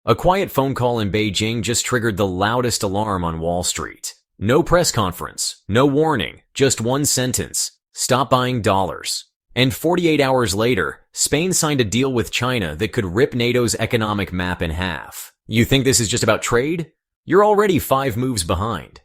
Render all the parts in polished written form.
A quiet phone call in Beijing just triggered the loudest alarm on Wall Street. No press conference, no warning, just one sentence: stop buying dollars. And 48 hours later, Spain signed a deal with China that could rip NATO's economic map in half. You think this is just about trade? You're already 5 moves behind.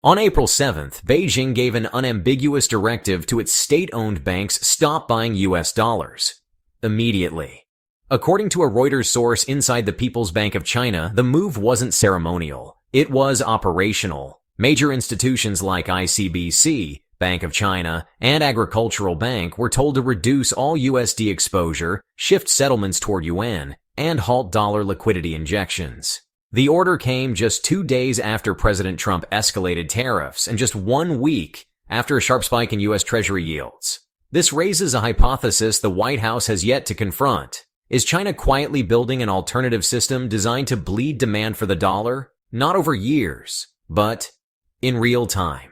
On April 7th, Beijing gave an unambiguous directive to its state-owned banks stop buying US dollars. Immediately. According to a Reuters source inside the People's Bank of China, the move wasn't ceremonial. It was operational. Major institutions like ICBC, Bank of China, and Agricultural Bank were told to reduce all USD exposure, shift settlements toward yuan, and halt dollar liquidity injections. The order came just 2 days after President Trump escalated tariffs and just 1 week after a sharp spike in US Treasury yields. This raises a hypothesis the White House has yet to confront. Is China quietly building an alternative system designed to bleed demand for the dollar? Not over years, but in real time.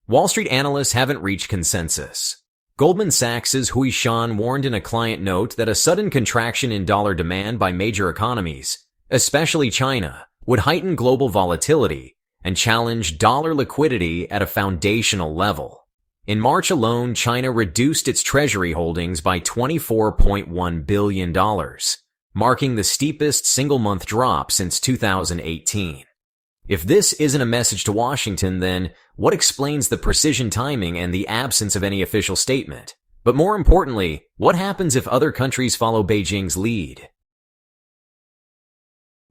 Wall Street analysts haven't reached consensus. Goldman Sachs' Hui Shan warned in a client note that a sudden contraction in dollar demand by major economies, especially China, would heighten global volatility and challenge dollar liquidity at a foundational level. In March alone, China reduced its treasury holdings by $24.1 billion, marking the steepest single-month drop since 2018. If this isn't a message to Washington, then what explains the precision timing and the absence of any official statement? But more importantly, what happens if other countries follow Beijing's lead?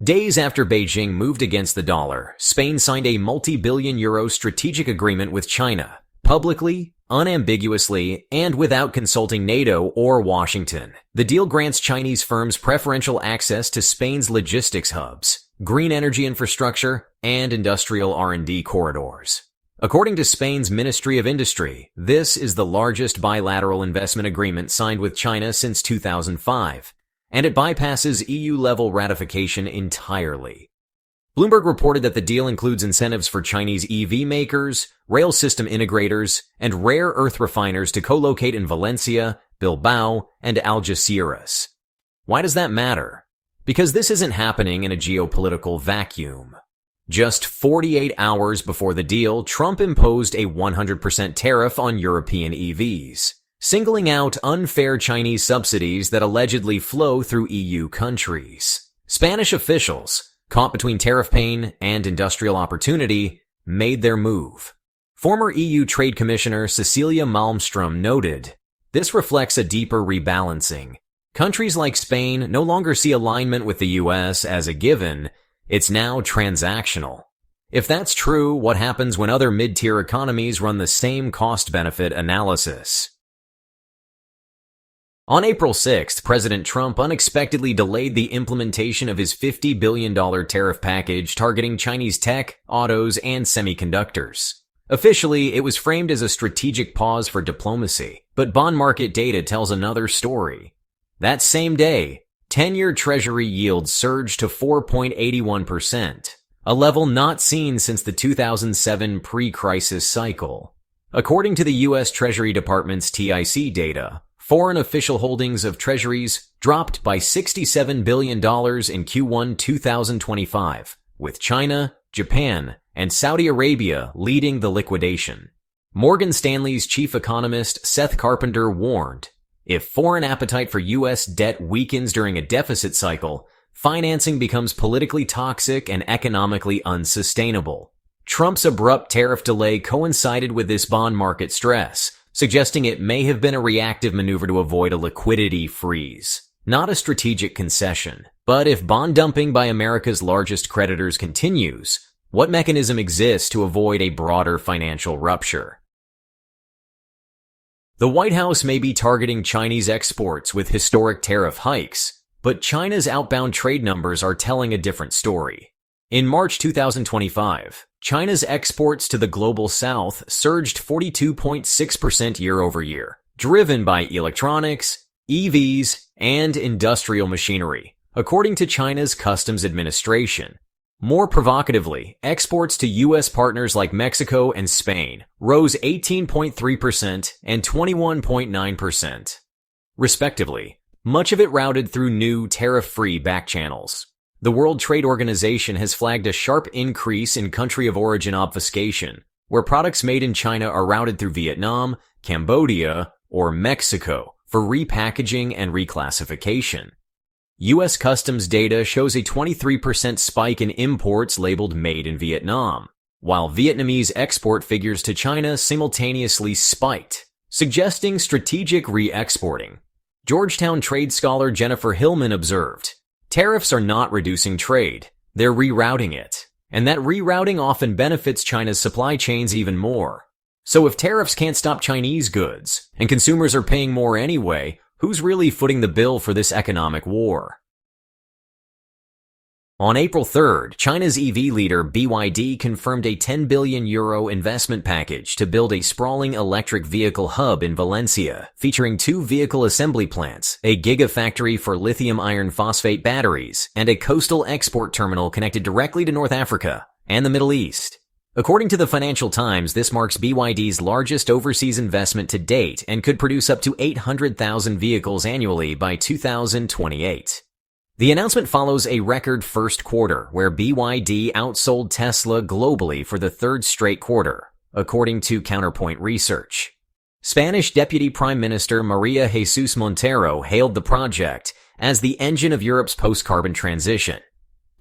Days after Beijing moved against the dollar, Spain signed a multi-billion-euro strategic agreement with China, publicly, unambiguously, and without consulting NATO or Washington. The deal grants Chinese firms preferential access to Spain's logistics hubs, green energy infrastructure, and industrial R&D corridors. According to Spain's Ministry of Industry, this is the largest bilateral investment agreement signed with China since 2005, and it bypasses EU-level ratification entirely. Bloomberg reported that the deal includes incentives for Chinese EV makers, rail system integrators, and rare earth refiners to co-locate in Valencia, Bilbao, and Algeciras. Why does that matter? Because this isn't happening in a geopolitical vacuum. Just 48 hours before the deal, Trump imposed a 100% tariff on European EVs, singling out unfair Chinese subsidies that allegedly flow through EU countries. Spanish officials, caught between tariff pain and industrial opportunity, made their move. Former EU Trade Commissioner Cecilia Malmström noted, "This reflects a deeper rebalancing. Countries like Spain no longer see alignment with the US as a given, it's now transactional." If that's true, what happens when other mid-tier economies run the same cost-benefit analysis? On April 6th, President Trump unexpectedly delayed the implementation of his $50 billion tariff package targeting Chinese tech, autos, and semiconductors. Officially, it was framed as a strategic pause for diplomacy, but bond market data tells another story. That same day, 10-year Treasury yields surged to 4.81%, a level not seen since the 2007 pre-crisis cycle. According to the U.S. Treasury Department's TIC data, foreign official holdings of treasuries dropped by $67 billion in Q1 2025, with China, Japan, and Saudi Arabia leading the liquidation. Morgan Stanley's chief economist Seth Carpenter warned, if foreign appetite for U.S. debt weakens during a deficit cycle, financing becomes politically toxic and economically unsustainable. Trump's abrupt tariff delay coincided with this bond market stress, suggesting it may have been a reactive maneuver to avoid a liquidity freeze, not a strategic concession. But if bond dumping by America's largest creditors continues, what mechanism exists to avoid a broader financial rupture? The White House may be targeting Chinese exports with historic tariff hikes, but China's outbound trade numbers are telling a different story. In March 2025, China's exports to the global south surged 42.6% year-over-year, driven by electronics, EVs, and industrial machinery, according to China's Customs Administration. More provocatively, exports to U.S. partners like Mexico and Spain rose 18.3% and 21.9%, respectively. much of it routed through new tariff-free back channels. The World Trade Organization has flagged a sharp increase in country of origin obfuscation, where products made in China are routed through Vietnam, Cambodia, or Mexico for repackaging and reclassification. U.S. Customs data shows a 23% spike in imports labeled Made in Vietnam, while Vietnamese export figures to China simultaneously spiked, suggesting strategic re-exporting. Georgetown trade scholar Jennifer Hillman observed, "Tariffs are not reducing trade, they're rerouting it, and that rerouting often benefits China's supply chains even more. So if tariffs can't stop Chinese goods, and consumers are paying more anyway, who's really footing the bill for this economic war?" On April 3rd, China's EV leader BYD confirmed a €10 billion investment package to build a sprawling electric vehicle hub in Valencia, featuring 2 vehicle assembly plants, a gigafactory for lithium iron phosphate batteries, and a coastal export terminal connected directly to North Africa and the Middle East. According to the Financial Times, this marks BYD's largest overseas investment to date and could produce up to 800,000 vehicles annually by 2028. The announcement follows a record first quarter where BYD outsold Tesla globally for the 3rd straight quarter, according to Counterpoint Research. Spanish Deputy Prime Minister María Jesús Montero hailed the project as the engine of Europe's post-carbon transition.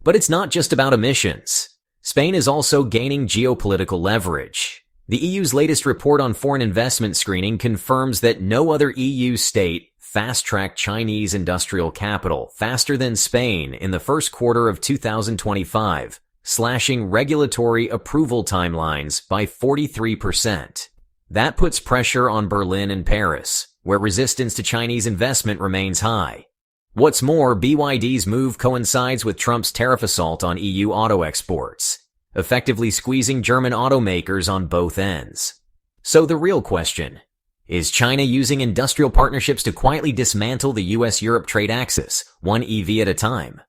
But it's not just about emissions. Spain is also gaining geopolitical leverage. The EU's latest report on foreign investment screening confirms that no other EU state fast-tracked Chinese industrial capital faster than Spain in the first quarter of 2025, slashing regulatory approval timelines by 43%. That puts pressure on Berlin and Paris, where resistance to Chinese investment remains high. What's more, BYD's move coincides with Trump's tariff assault on EU auto exports, effectively squeezing German automakers on both ends. So the real question: is China using industrial partnerships to quietly dismantle the US-Europe trade axis, one EV at a time?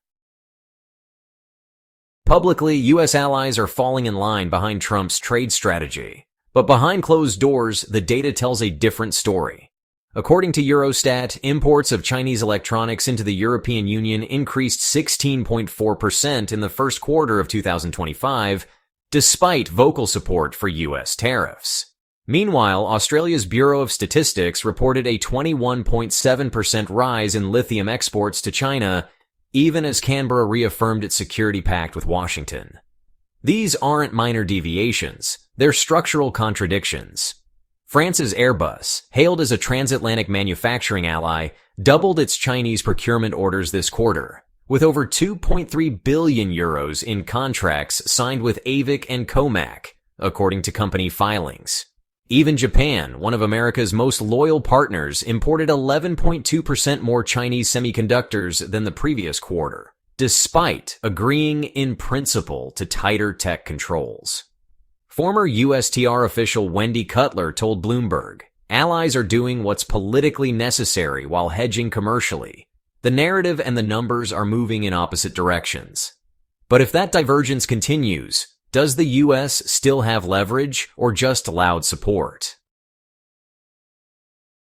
Publicly, US allies are falling in line behind Trump's trade strategy. But behind closed doors, the data tells a different story. According to Eurostat, imports of Chinese electronics into the European Union increased 16.4% in the first quarter of 2025, despite vocal support for US tariffs. Meanwhile, Australia's Bureau of Statistics reported a 21.7% rise in lithium exports to China, even as Canberra reaffirmed its security pact with Washington. These aren't minor deviations, they're structural contradictions. France's Airbus, hailed as a transatlantic manufacturing ally, doubled its Chinese procurement orders this quarter, with over €2.3 billion in contracts signed with AVIC and Comac, according to company filings. Even Japan, one of America's most loyal partners, imported 11.2% more Chinese semiconductors than the previous quarter, despite agreeing in principle to tighter tech controls. Former USTR official Wendy Cutler told Bloomberg, "Allies are doing what's politically necessary while hedging commercially. The narrative and the numbers are moving in opposite directions." But if that divergence continues, does the US still have leverage or just loud support?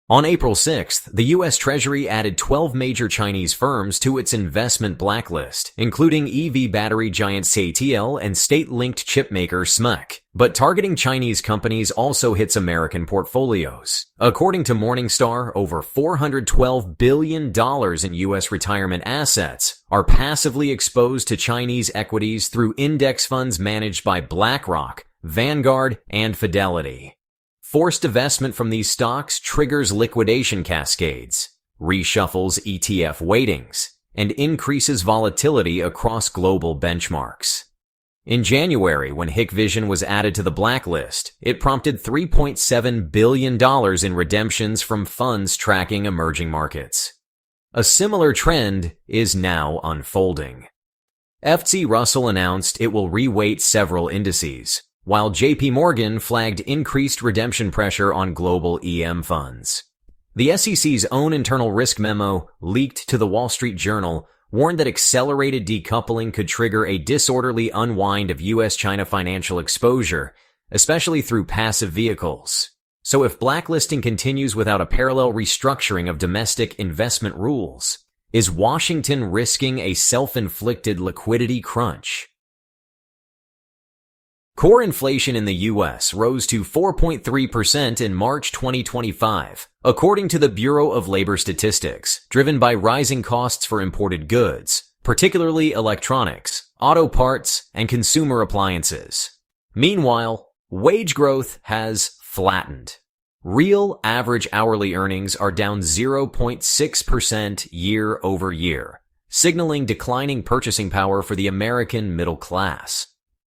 On April 6th, the US Treasury added 12 major Chinese firms to its investment blacklist, including EV battery giant CATL and state-linked chipmaker SMIC. But targeting Chinese companies also hits American portfolios. According to Morningstar, over $412 billion in US retirement assets are passively exposed to Chinese equities through index funds managed by BlackRock, Vanguard, and Fidelity. Forced divestment from these stocks triggers liquidation cascades, reshuffles ETF weightings, and increases volatility across global benchmarks. In January, when Hikvision was added to the blacklist, it prompted $3.7 billion in redemptions from funds tracking emerging markets. A similar trend is now unfolding. FTSE Russell announced it will reweight several indices, while JP Morgan flagged increased redemption pressure on global EM funds. The SEC's own internal risk memo, leaked to the Wall Street Journal, warned that accelerated decoupling could trigger a disorderly unwind of US-China financial exposure, especially through passive vehicles. So if blacklisting continues without a parallel restructuring of domestic investment rules, is Washington risking a self-inflicted liquidity crunch? Core inflation in the U.S. rose to 4.3% in March 2025, according to the Bureau of Labor Statistics, driven by rising costs for imported goods, particularly electronics, auto parts, and consumer appliances. Meanwhile, wage growth has flattened. Real average hourly earnings are down 0.6% year over year, signaling declining purchasing power for the American middle class.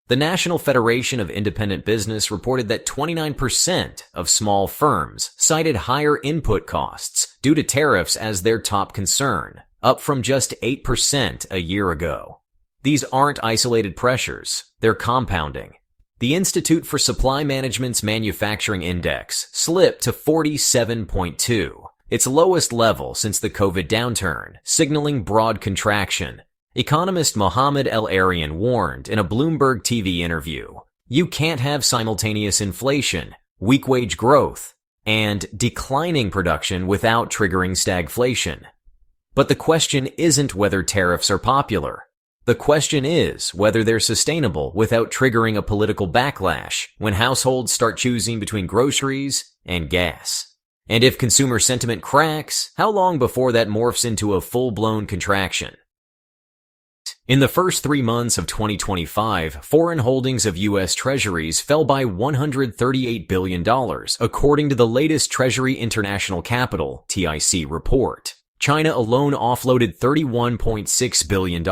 The National Federation of Independent Business reported that 29% of small firms cited higher input costs due to tariffs as their top concern, up from just 8% a year ago. These aren't isolated pressures, they're compounding. The Institute for Supply Management's Manufacturing Index slipped to 47.2, its lowest level since the COVID downturn, signaling broad contraction. Economist Mohammed El-Arian warned in a Bloomberg TV interview, "You can't have simultaneous inflation, weak wage growth, and declining production without triggering stagflation." But the question isn't whether tariffs are popular. The question is whether they're sustainable without triggering a political backlash when households start choosing between groceries and gas. And if consumer sentiment cracks, how long before that morphs into a full-blown contraction? In the first 3 months of 2025, foreign holdings of U.S. Treasuries fell by $138 billion, according to the latest Treasury International Capital (TIC) report. China alone offloaded $31.6 billion,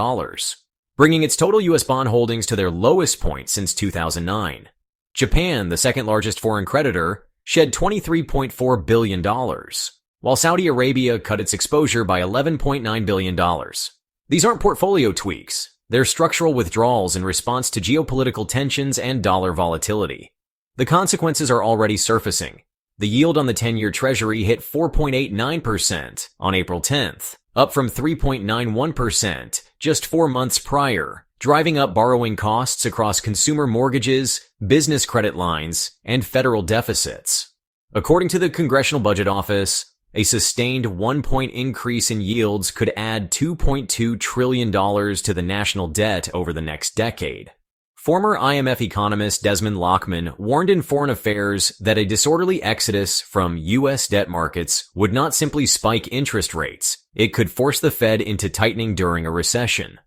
bringing its total U.S. bond holdings to their lowest point since 2009. Japan, the second largest foreign creditor, shed $23.4 billion, while Saudi Arabia cut its exposure by $11.9 billion. These aren't portfolio tweaks. They're structural withdrawals in response to geopolitical tensions and dollar volatility. The consequences are already surfacing. The yield on the 10-year Treasury hit 4.89% on April 10th, up from 3.91% just 4 months prior, driving up borrowing costs across consumer mortgages, business credit lines, and federal deficits. According to the Congressional Budget Office, a sustained 1-point increase in yields could add $2.2 trillion to the national debt over the next decade. Former IMF economist Desmond Lockman warned in Foreign Affairs that a disorderly exodus from U.S. debt markets would not simply spike interest rates, it could force the Fed into tightening during a recession.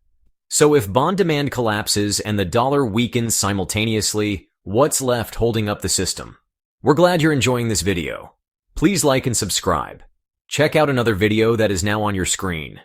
So if bond demand collapses and the dollar weakens simultaneously, what's left holding up the system? We're glad you're enjoying this video. Please like and subscribe. Check out another video that is now on your screen.